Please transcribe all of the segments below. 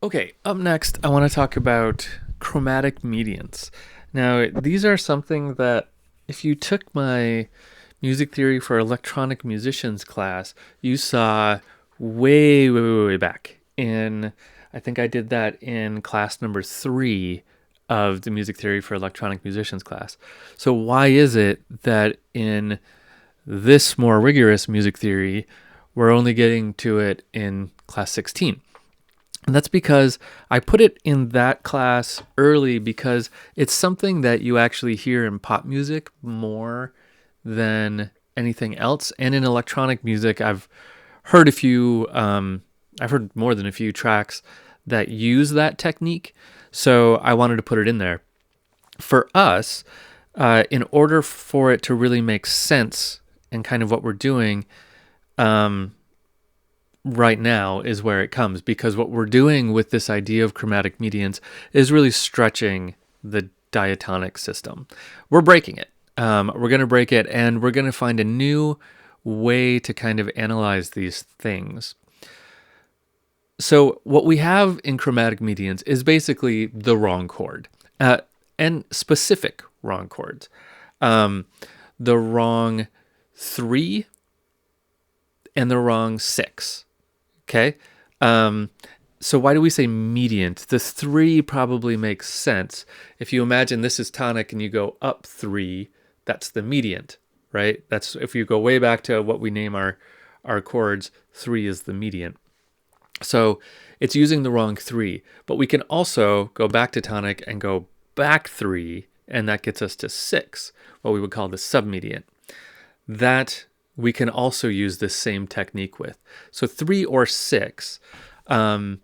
Okay, up next, I want to talk about chromatic medians. Now, these are something that if you took my music theory for electronic musicians class, you saw way back in, I think I did that in class number 3 of the music theory for electronic musicians class. So why is it that in this more rigorous music theory, we're only getting to it in class 16? And that's because I put it in that class early because it's something that you actually hear in pop music more than anything else. And in electronic music, I've heard I've heard more than a few tracks that use that technique. So I wanted to put it in there. For us, in order for it to really make sense and kind of what we're doing, right now is where it comes, because what we're doing with this idea of chromatic medians is really stretching the diatonic system. We're breaking it. We're going to break it, and we're going to find a new way to kind of analyze these things. So what we have in chromatic medians is basically the wrong chord, and specific wrong chords. The wrong 3 and the wrong 6. Okay, so why do we say mediant? The 3 probably makes sense. If you imagine this is tonic and you go up 3, that's the mediant, right? That's if you go way back to what we name our chords, 3 is the mediant. So it's using the wrong 3, but we can also go back to tonic and go back 3, and that gets us to 6, what we would call the submediant. That we can also use this same technique with. So 3 or 6, and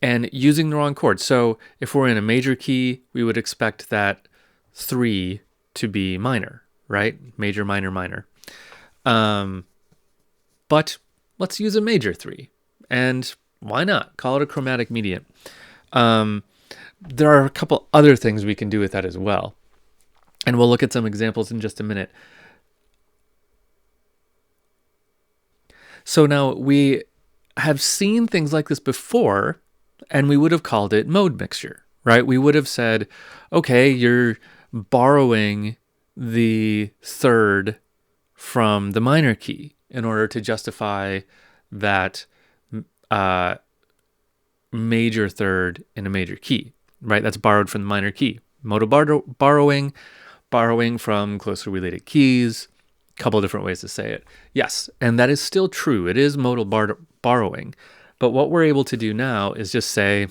using the wrong chord. So if we're in a major key, we would expect that 3 to be minor, right? Major, minor, minor. But let's use a major 3. And why not? Call it a chromatic median. There are a couple other things we can do with that as well. And we'll look at some examples in just a minute. So now we have seen things like this before, and we would have called it mode mixture, right? We would have said, okay, you're borrowing the 3rd from the minor key in order to justify that major 3rd in a major key, right? That's borrowed from the minor key. Modal borrowing from closely related keys. Couple of different ways to say it. Yes, and that is still true. It is modal borrowing. But what we're able to do now is just say,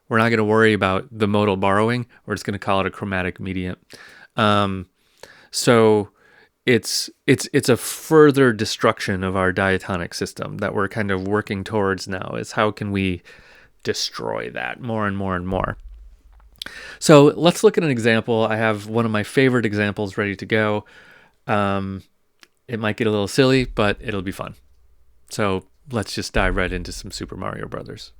we're not going to worry about the modal borrowing. We're just going to call it a chromatic median. So it's a further destruction of our diatonic system that we're kind of working towards now, is how can we destroy that more and more and more. So let's look at an example. I have one of my favorite examples ready to go. It might get a little silly, but it'll be fun. So let's just dive right into some Super Mario Brothers.